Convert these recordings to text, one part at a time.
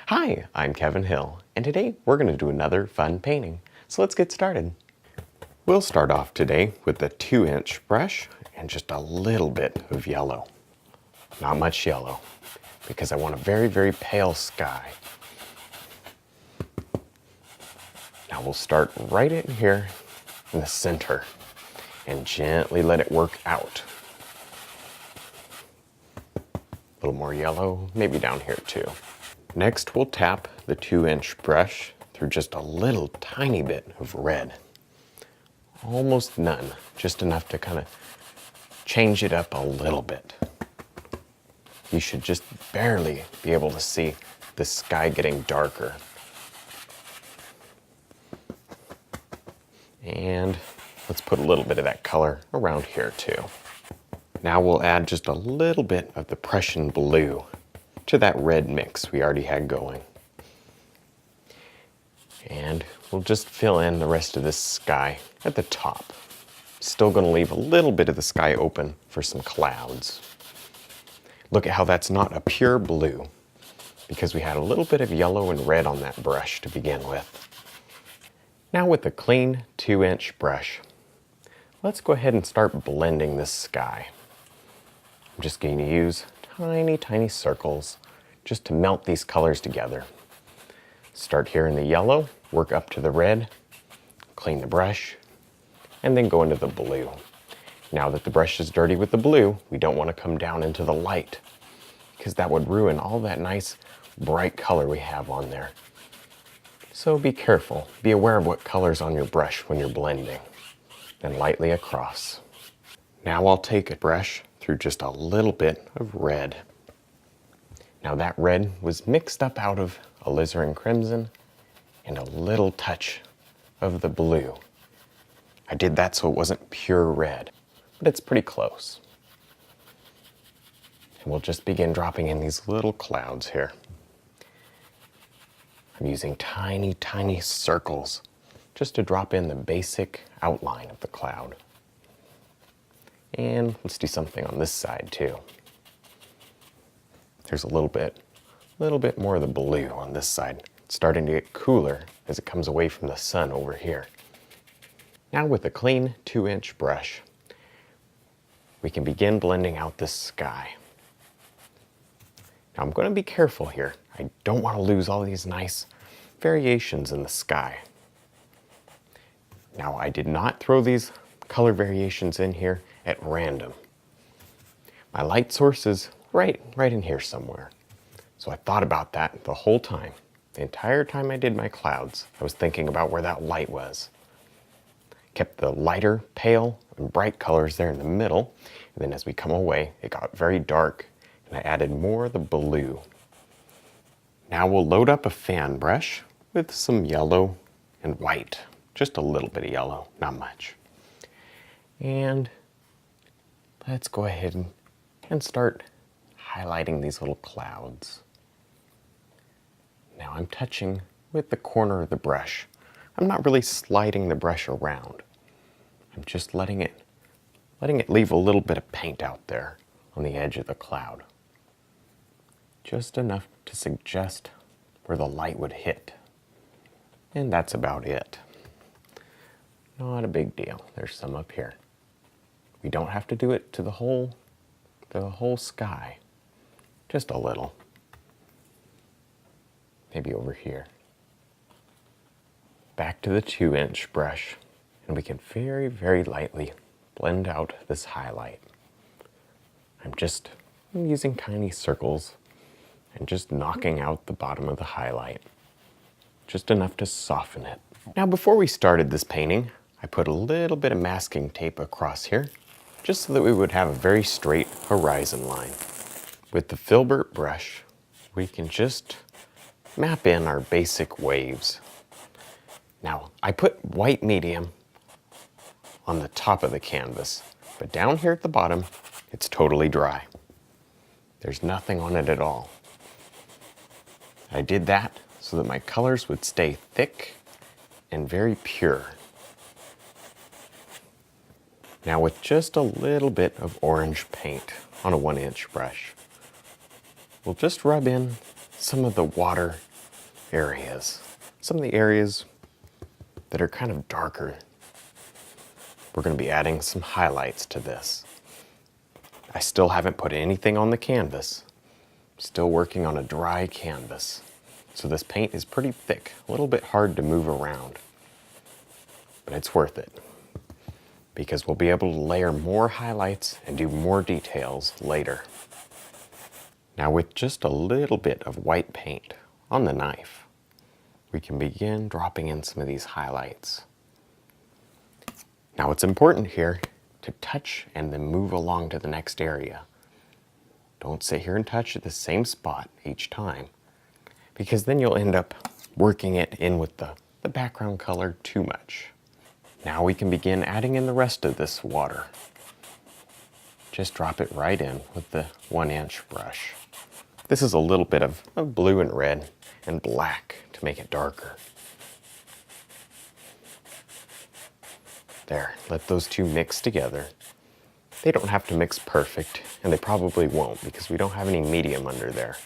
Hi, I'm Kevin Hill, and today we're going to do another fun painting. So let's get started. We'll start off today with the 2-inch brush and just a little bit of yellow. Not much yellow, because I want a very, very pale sky. Now we'll start right in here in the center and gently let it work out. A little more yellow, maybe down here too. Next, we'll tap the 2-inch brush through just a little tiny bit of red. Almost none, just enough to kind of change it up a little bit. You should just barely be able to see the sky getting darker. And let's put a little bit of that color around here too. Now we'll add just a little bit of the Prussian blue to that red mix we already had going. And we'll just fill in the rest of this sky at the top. Still going to leave a little bit of the sky open for some clouds. Look at how that's not a pure blue, because we had a little bit of yellow and red on that brush to begin with. Now with the clean 2-inch brush, let's go ahead and start blending this sky. I'm just going to use tiny, tiny circles just to melt these colors together. Start here in the yellow, work up to the red, clean the brush, and then go into the blue. Now that the brush is dirty with the blue, we don't want to come down into the light, because that would ruin all that nice bright color we have on there. So be careful, be aware of what color's on your brush when you're blending, then lightly across. Now I'll take a brush through just a little bit of red. Now that red was mixed up out of alizarin crimson and a little touch of the blue. I did that so it wasn't pure red, but it's pretty close. And we'll just begin dropping in these little clouds here. I'm using tiny, tiny circles just to drop in the basic outline of the cloud. And let's do something on this side too. There's a little bit more of the blue on this side. It's starting to get cooler as it comes away from the sun over here. Now with a clean 2-inch brush, we can begin blending out this sky. Now I'm going to be careful here. I don't want to lose all these nice variations in the sky. Now I did not throw these color variations in here at random. My light source is right in here somewhere. So I thought about that the whole time. The entire time I did my clouds, I was thinking about where that light was. Kept the lighter, pale, and bright colors there in the middle, and then as we come away, it got very dark, and I added more of the blue. Now we'll load up a fan brush with some yellow and white. Just a little bit of yellow, not much. And let's go ahead and start highlighting these little clouds. Now I'm touching with the corner of the brush. I'm not really sliding the brush around. I'm just letting it leave a little bit of paint out there on the edge of the cloud. Just enough to suggest where the light would hit. And that's about it. Not a big deal. There's some up here. We don't have to do it to the whole sky. Just a little. Maybe over here. Back to the 2-inch brush, and we can very, very lightly blend out this highlight. I'm using tiny circles and just knocking out the bottom of the highlight. Just enough to soften it. Now before we started this painting, I put a little bit of masking tape across here, just so that we would have a very straight horizon line. With the filbert brush, we can just map in our basic waves. Now, I put white medium on the top of the canvas, but down here at the bottom, it's totally dry. There's nothing on it at all. I did that so that my colors would stay thick and very pure. Now with just a little bit of orange paint on a 1-inch brush, we'll just rub in some of the water areas. Some of the areas that are kind of darker. We're going to be adding some highlights to this. I still haven't put anything on the canvas. Still working on a dry canvas. So this paint is pretty thick, a little bit hard to move around. But it's worth it, because we'll be able to layer more highlights and do more details later. Now with just a little bit of white paint on the knife, we can begin dropping in some of these highlights. Now it's important here to touch and then move along to the next area. Don't sit here and touch at the same spot each time, because then you'll end up working it in with the background color too much. Now we can begin adding in the rest of this water. Just drop it right in with the 1-inch brush. This is a little bit of blue and red and black to make it darker. There, let those two mix together. They don't have to mix perfect, and they probably won't because we don't have any medium under there.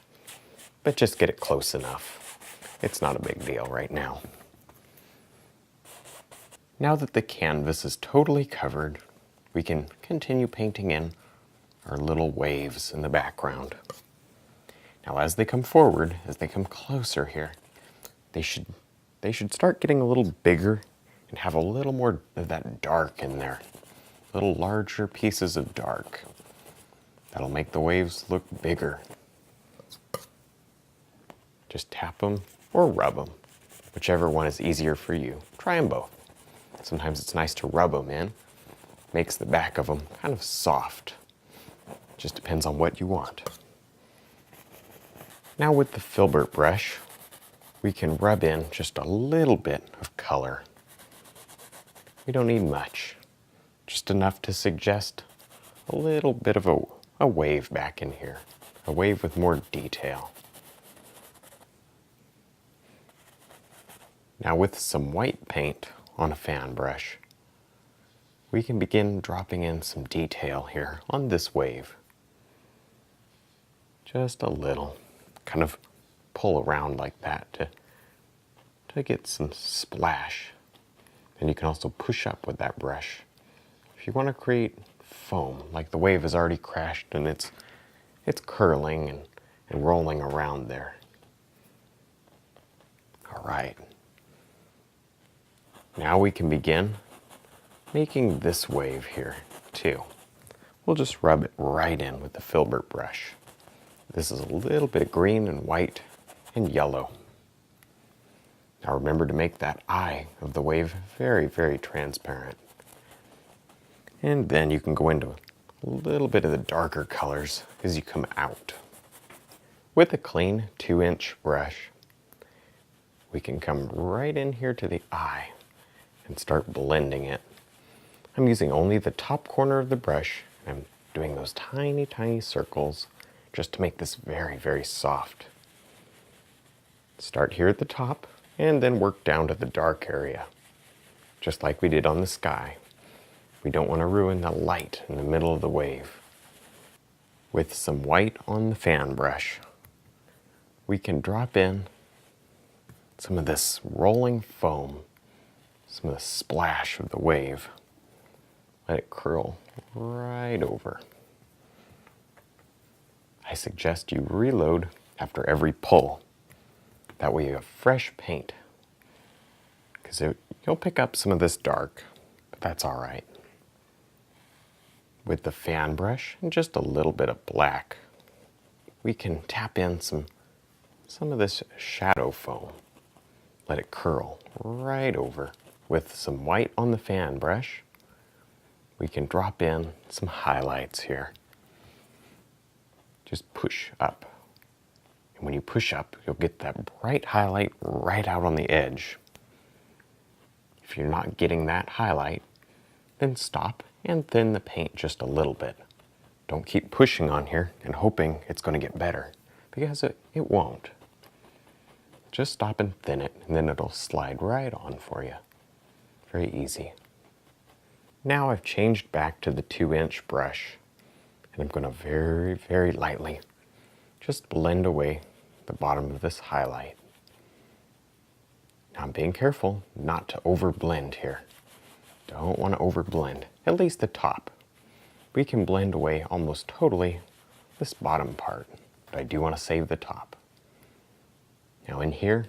But just get it close enough. It's not a big deal right now. Now that the canvas is totally covered, we can continue painting in our little waves in the background. Now as they come forward, as they come closer here, they should start getting a little bigger and have a little more of that dark in there. Little larger pieces of dark. That'll make the waves look bigger. Just tap them or rub them, whichever one is easier for you. Try them both. Sometimes it's nice to rub them in. Makes the back of them kind of soft. Just depends on what you want. Now with the filbert brush, we can rub in just a little bit of color. We don't need much. Just enough to suggest a little bit of a wave back in here. A wave with more detail. Now with some white paint on a fan brush, we can begin dropping in some detail here on this wave. Just a little. Kind of pull around like that to get some splash. And you can also push up with that brush. If you want to create foam, like the wave has already crashed and it's curling and rolling around there. All right. Now we can begin making this wave here too. We'll just rub it right in with the filbert brush. This is a little bit of green and white and yellow. Now remember to make that eye of the wave very, very transparent. And then you can go into a little bit of the darker colors as you come out. With a clean 2-inch brush, we can come right in here to the eye and start blending it. I'm using only the top corner of the brush. I'm doing those tiny, tiny circles just to make this very, very soft. Start here at the top and then work down to the dark area, just like we did on the sky. We don't want to ruin the light in the middle of the wave. With some white on the fan brush, we can drop in some of this rolling foam, some of the splash of the wave. Let it curl right over. I suggest you reload after every pull. That way you have fresh paint. Because you'll pick up some of this dark, but that's all right. With the fan brush and just a little bit of black, we can tap in some of this shadow foam. Let it curl right over. With some white on the fan brush, we can drop in some highlights here. Just push up. And when you push up, you'll get that bright highlight right out on the edge. If you're not getting that highlight, then stop and thin the paint just a little bit. Don't keep pushing on here and hoping it's going to get better, because it won't. Just stop and thin it, and then it'll slide right on for you. Very easy. Now I've changed back to the 2-inch brush, and I'm going to very, very lightly just blend away the bottom of this highlight. Now I'm being careful not to overblend here. Don't want to overblend, at least the top. We can blend away almost totally this bottom part, but I do want to save the top. Now in here,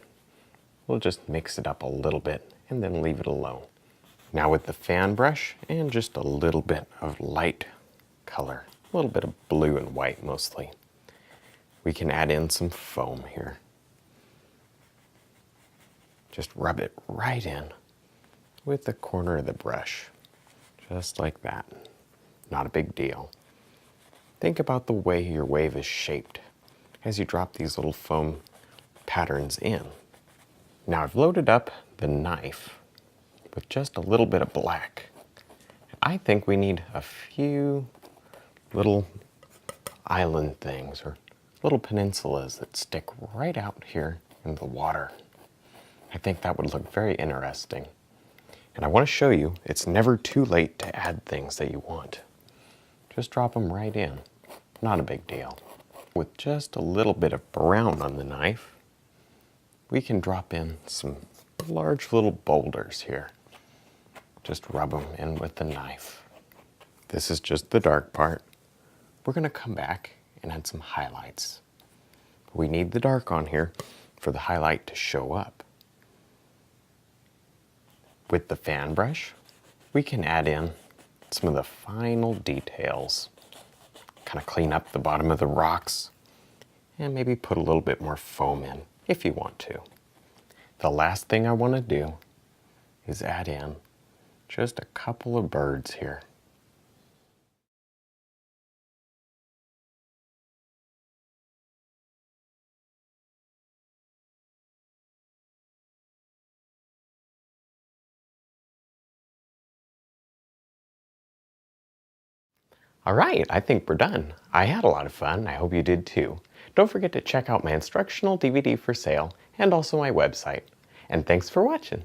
we'll just mix it up a little bit and then leave it alone. Now with the fan brush and just a little bit of light color, a little bit of blue and white mostly, we can add in some foam here. Just rub it right in with the corner of the brush, just like that. Not a big deal. Think about the way your wave is shaped as you drop these little foam patterns in. Now I've loaded up the knife with just a little bit of black. I think we need a few little island things or little peninsulas that stick right out here in the water. I think that would look very interesting. And I want to show you it's never too late to add things that you want. Just drop them right in. Not a big deal. With just a little bit of brown on the knife, we can drop in some large little boulders here. Just rub them in with the knife. This is just the dark part. We're going to come back and add some highlights. We need the dark on here for the highlight to show up. With the fan brush, we can add in some of the final details. Kind of clean up the bottom of the rocks and maybe put a little bit more foam in if you want to. The last thing I want to do is add in just a couple of birds here. All right, I think we're done. I had a lot of fun. I hope you did too. Don't forget to check out my instructional DVD for sale and also my website. And thanks for watching.